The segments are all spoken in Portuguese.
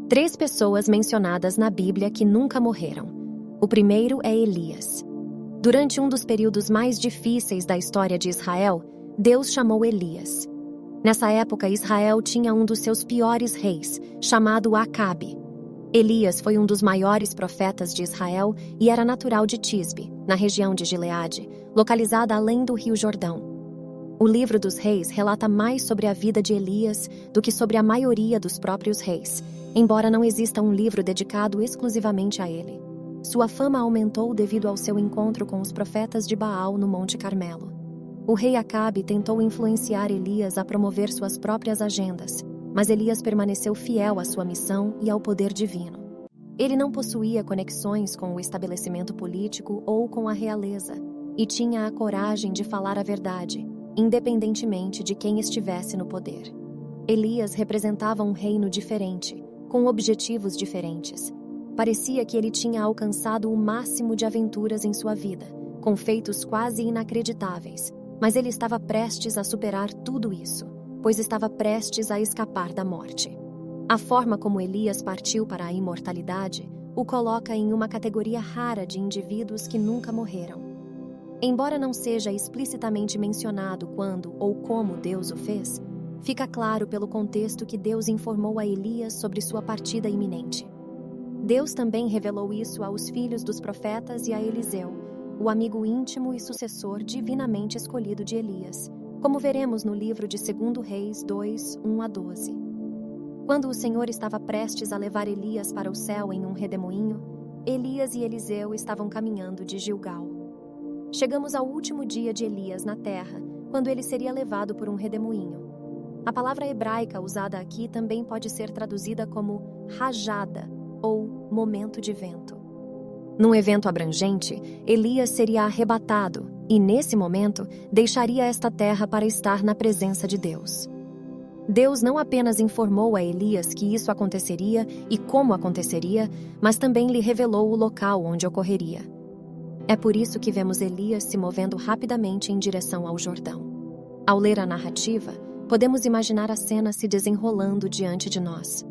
Três pessoas mencionadas na Bíblia que nunca morreram. O primeiro é Elias. Durante um dos períodos mais difíceis da história de Israel, Deus chamou Elias. Nessa época, Israel tinha um dos seus piores reis, chamado Acabe. Elias foi um dos maiores profetas de Israel e era natural de Tisbe, na região de Gileade, localizada além do Rio Jordão. O livro dos reis relata mais sobre a vida de Elias do que sobre a maioria dos próprios reis, embora não exista um livro dedicado exclusivamente a ele. Sua fama aumentou devido ao seu encontro com os profetas de Baal no Monte Carmelo. O rei Acabe tentou influenciar Elias a promover suas próprias agendas, mas Elias permaneceu fiel à sua missão e ao poder divino. Ele não possuía conexões com o estabelecimento político ou com a realeza, e tinha a coragem de falar a verdade, independentemente de quem estivesse no poder. Elias representava um reino diferente, com objetivos diferentes. Parecia que ele tinha alcançado o máximo de aventuras em sua vida, com feitos quase inacreditáveis, mas ele estava prestes a superar tudo isso, pois estava prestes a escapar da morte. A forma como Elias partiu para a imortalidade o coloca em uma categoria rara de indivíduos que nunca morreram. Embora não seja explicitamente mencionado quando ou como Deus o fez, fica claro pelo contexto que Deus informou a Elias sobre sua partida iminente. Deus também revelou isso aos filhos dos profetas e a Eliseu, o amigo íntimo e sucessor divinamente escolhido de Elias, como veremos no livro de 2 Reis 2, 1-12. Quando o Senhor estava prestes a levar Elias para o céu em um redemoinho, Elias e Eliseu estavam caminhando de Gilgal. Chegamos ao último dia de Elias na terra, quando ele seria levado por um redemoinho. A palavra hebraica usada aqui também pode ser traduzida como rajada ou momento de vento. Num evento abrangente, Elias seria arrebatado e, nesse momento, deixaria esta terra para estar na presença de Deus. Deus não apenas informou a Elias que isso aconteceria e como aconteceria, mas também lhe revelou o local onde ocorreria. É por isso que vemos Elias se movendo rapidamente em direção ao Jordão. Ao ler a narrativa, podemos imaginar a cena se desenrolando diante de nós.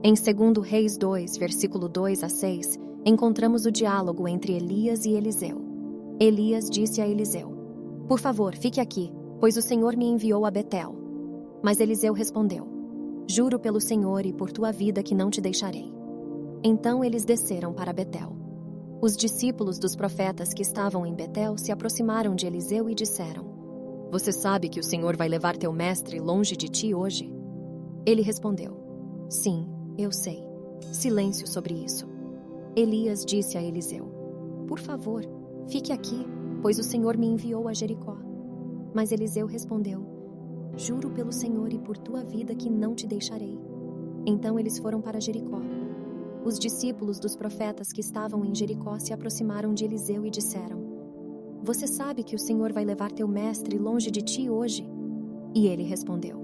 Em 2 Reis 2, versículo 2-6, encontramos o diálogo entre Elias e Eliseu. Elias disse a Eliseu: "Por favor, fique aqui, pois o Senhor me enviou a Betel." Mas Eliseu respondeu: "Juro pelo Senhor e por tua vida que não te deixarei." Então eles desceram para Betel. Os discípulos dos profetas que estavam em Betel se aproximaram de Eliseu e disseram: "Você sabe que o Senhor vai levar teu mestre longe de ti hoje?" Ele respondeu: "Sim, eu sei. Silêncio sobre isso." Elias disse a Eliseu: "Por favor, fique aqui, pois o Senhor me enviou a Jericó." Mas Eliseu respondeu: "Juro pelo Senhor e por tua vida que não te deixarei." Então eles foram para Jericó. Os discípulos dos profetas que estavam em Jericó se aproximaram de Eliseu e disseram: "Você sabe que o Senhor vai levar teu mestre longe de ti hoje?" E ele respondeu: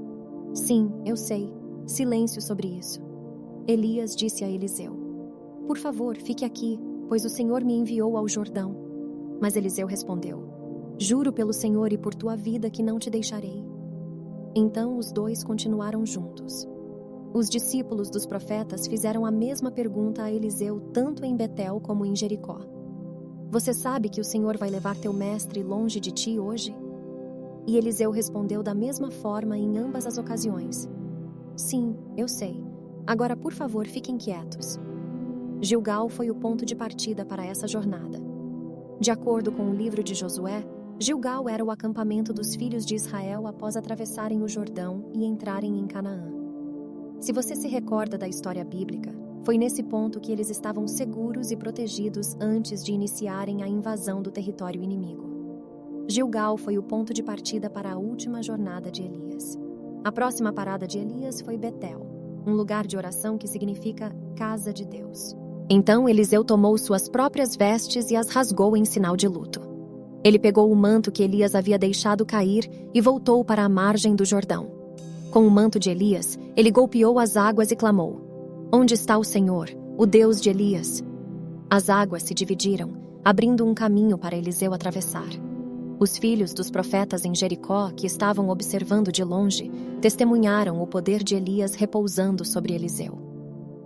"Sim, eu sei. Silêncio sobre isso." Elias disse a Eliseu: "Por favor, fique aqui, pois o Senhor me enviou ao Jordão." Mas Eliseu respondeu: "Juro pelo Senhor e por tua vida que não te deixarei." Então os dois continuaram juntos. Os discípulos dos profetas fizeram a mesma pergunta a Eliseu tanto em Betel como em Jericó: "Você sabe que o Senhor vai levar teu mestre longe de ti hoje?" E Eliseu respondeu da mesma forma em ambas as ocasiões: "Sim, eu sei. Agora, por favor, fiquem quietos." Gilgal foi o ponto de partida para essa jornada. De acordo com o livro de Josué, Gilgal era o acampamento dos filhos de Israel após atravessarem o Jordão e entrarem em Canaã. Se você se recorda da história bíblica, foi nesse ponto que eles estavam seguros e protegidos antes de iniciarem a invasão do território inimigo. Gilgal foi o ponto de partida para a última jornada de Elias. A próxima parada de Elias foi Betel, um lugar de oração que significa casa de Deus. Então Eliseu tomou suas próprias vestes e as rasgou em sinal de luto. Ele pegou o manto que Elias havia deixado cair e voltou para a margem do Jordão. Com o manto de Elias, ele golpeou as águas e clamou: "Onde está o Senhor, o Deus de Elias?" As águas se dividiram, abrindo um caminho para Eliseu atravessar. Os filhos dos profetas em Jericó, que estavam observando de longe, testemunharam o poder de Elias repousando sobre Eliseu.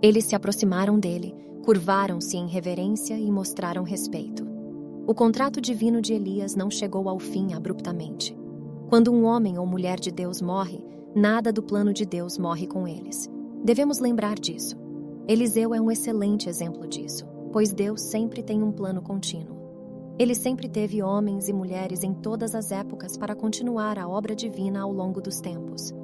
Eles se aproximaram dele, curvaram-se em reverência e mostraram respeito. O contrato divino de Elias não chegou ao fim abruptamente. Quando um homem ou mulher de Deus morre, nada do plano de Deus morre com eles. Devemos lembrar disso. Eliseu é um excelente exemplo disso, pois Deus sempre tem um plano contínuo. Ele sempre teve homens e mulheres em todas as épocas para continuar a obra divina ao longo dos tempos.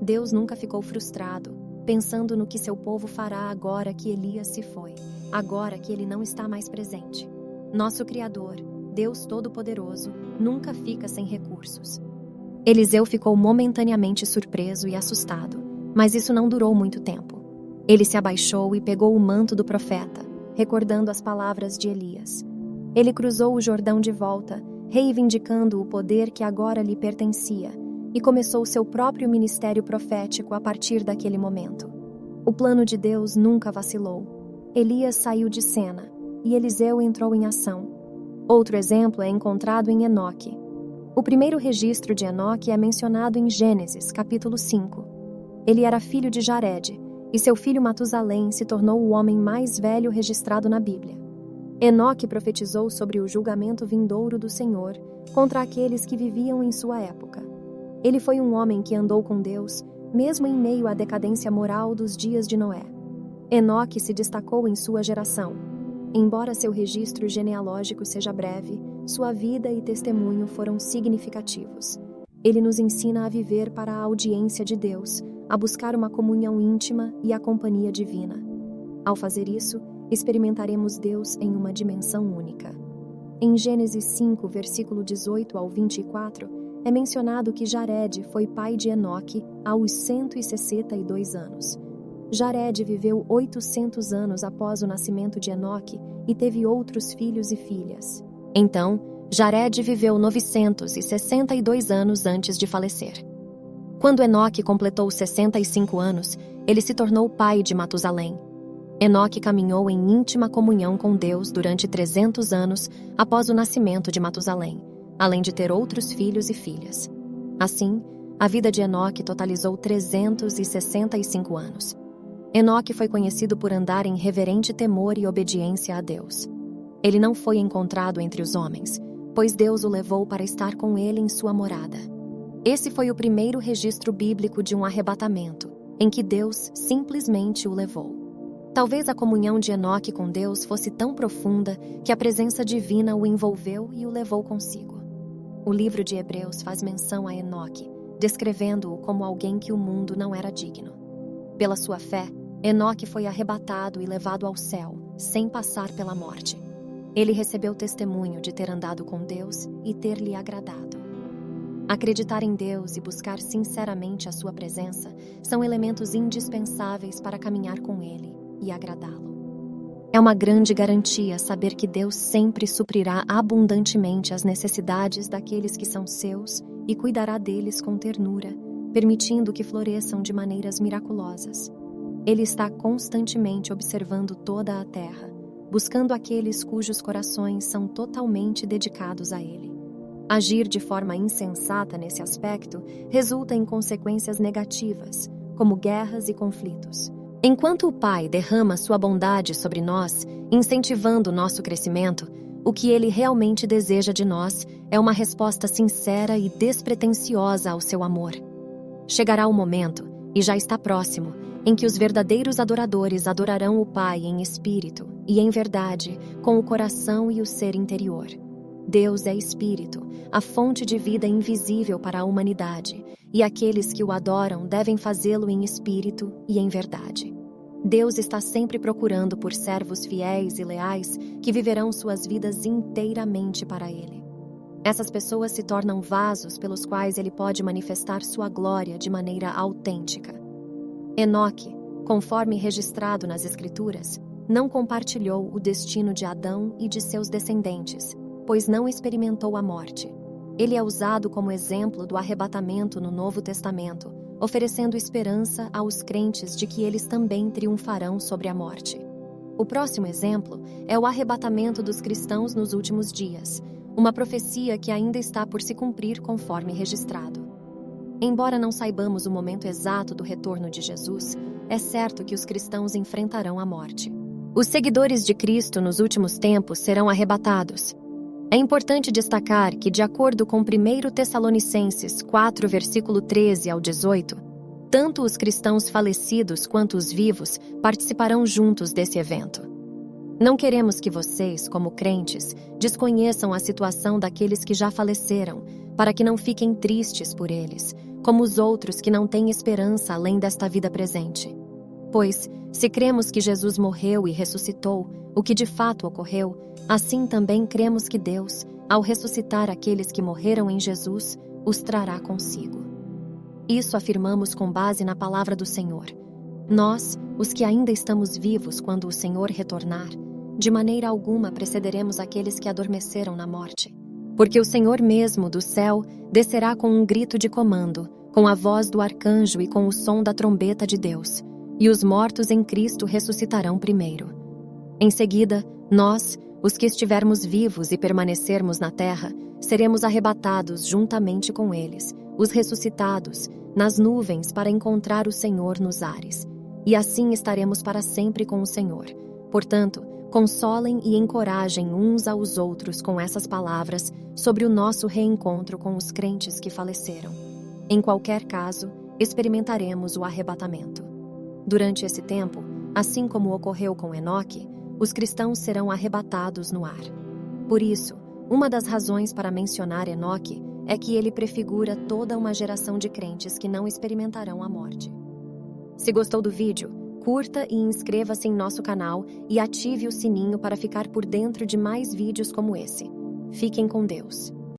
Deus nunca ficou frustrado, pensando no que seu povo fará agora que Elias se foi, agora que ele não está mais presente. Nosso Criador, Deus Todo-Poderoso, nunca fica sem recursos. Eliseu ficou momentaneamente surpreso e assustado, mas isso não durou muito tempo. Ele se abaixou e pegou o manto do profeta, recordando as palavras de Elias. Ele cruzou o Jordão de volta, reivindicando o poder que agora lhe pertencia, e começou seu próprio ministério profético a partir daquele momento. O plano de Deus nunca vacilou. Elias saiu de cena, e Eliseu entrou em ação. Outro exemplo é encontrado em Enoque. O primeiro registro de Enoque é mencionado em Gênesis, capítulo 5. Ele era filho de Jared, e seu filho Matusalém se tornou o homem mais velho registrado na Bíblia. Enoque profetizou sobre o julgamento vindouro do Senhor contra aqueles que viviam em sua época. Ele foi um homem que andou com Deus, mesmo em meio à decadência moral dos dias de Noé. Enoque se destacou em sua geração. Embora seu registro genealógico seja breve, sua vida e testemunho foram significativos. Ele nos ensina a viver para a audiência de Deus, a buscar uma comunhão íntima e a companhia divina. Ao fazer isso, experimentaremos Deus em uma dimensão única. Em Gênesis 5, versículo 18 ao 24, é mencionado que Jared foi pai de Enoque aos 162 anos. Jared viveu 800 anos após o nascimento de Enoque e teve outros filhos e filhas. Então, Jared viveu 962 anos antes de falecer. Quando Enoque completou 65 anos, ele se tornou pai de Matusalém. Enoque caminhou em íntima comunhão com Deus durante 300 anos após o nascimento de Matusalém, além de ter outros filhos e filhas. Assim, a vida de Enoque totalizou 365 anos. Enoque foi conhecido por andar em reverente temor e obediência a Deus. Ele não foi encontrado entre os homens, pois Deus o levou para estar com ele em sua morada. Esse foi o primeiro registro bíblico de um arrebatamento, em que Deus simplesmente o levou. Talvez a comunhão de Enoque com Deus fosse tão profunda que a presença divina o envolveu e o levou consigo. O livro de Hebreus faz menção a Enoque, descrevendo-o como alguém que o mundo não era digno. Pela sua fé, Enoque foi arrebatado e levado ao céu, sem passar pela morte. Ele recebeu testemunho de ter andado com Deus e ter lhe agradado. Acreditar em Deus e buscar sinceramente a sua presença são elementos indispensáveis para caminhar com Ele e agradá-lo. É uma grande garantia saber que Deus sempre suprirá abundantemente as necessidades daqueles que são seus e cuidará deles com ternura, permitindo que floresçam de maneiras miraculosas. Ele está constantemente observando toda a terra, buscando aqueles cujos corações são totalmente dedicados a Ele. Agir de forma insensata nesse aspecto resulta em consequências negativas, como guerras e conflitos. Enquanto o Pai derrama sua bondade sobre nós, incentivando nosso crescimento, o que Ele realmente deseja de nós é uma resposta sincera e despretensiosa ao seu amor. Chegará o momento, e já está próximo, em que os verdadeiros adoradores adorarão o Pai em espírito e em verdade, com o coração e o ser interior. Deus é espírito, a fonte de vida invisível para a humanidade, e aqueles que o adoram devem fazê-lo em espírito e em verdade. Deus está sempre procurando por servos fiéis e leais que viverão suas vidas inteiramente para Ele. Essas pessoas se tornam vasos pelos quais Ele pode manifestar sua glória de maneira autêntica. Enoque, conforme registrado nas Escrituras, não compartilhou o destino de Adão e de seus descendentes, pois não experimentou a morte. Ele é usado como exemplo do arrebatamento no Novo Testamento, oferecendo esperança aos crentes de que eles também triunfarão sobre a morte. O próximo exemplo é o arrebatamento dos cristãos nos últimos dias, uma profecia que ainda está por se cumprir conforme registrado. Embora não saibamos o momento exato do retorno de Jesus, é certo que os cristãos enfrentarão a morte. Os seguidores de Cristo nos últimos tempos serão arrebatados. É importante destacar que, de acordo com 1 Tessalonicenses 4, versículo 13 ao 18, tanto os cristãos falecidos quanto os vivos participarão juntos desse evento. Não queremos que vocês, como crentes, desconheçam a situação daqueles que já faleceram, para que não fiquem tristes por eles, como os outros que não têm esperança além desta vida presente. Pois, se cremos que Jesus morreu e ressuscitou, o que de fato ocorreu, assim também cremos que Deus, ao ressuscitar aqueles que morreram em Jesus, os trará consigo. Isso afirmamos com base na palavra do Senhor. Nós, os que ainda estamos vivos quando o Senhor retornar, de maneira alguma precederemos aqueles que adormeceram na morte. Porque o Senhor mesmo do céu descerá com um grito de comando, com a voz do arcanjo e com o som da trombeta de Deus, e os mortos em Cristo ressuscitarão primeiro. Em seguida, nós, os que estivermos vivos e permanecermos na terra, seremos arrebatados juntamente com eles, os ressuscitados, nas nuvens para encontrar o Senhor nos ares. E assim estaremos para sempre com o Senhor. Portanto, consolem e encorajem uns aos outros com essas palavras sobre o nosso reencontro com os crentes que faleceram. Em qualquer caso, experimentaremos o arrebatamento. Durante esse tempo, assim como ocorreu com Enoque, os cristãos serão arrebatados no ar. Por isso, uma das razões para mencionar Enoque é que ele prefigura toda uma geração de crentes que não experimentarão a morte. Se gostou do vídeo, curta e inscreva-se em nosso canal e ative o sininho para ficar por dentro de mais vídeos como esse. Fiquem com Deus.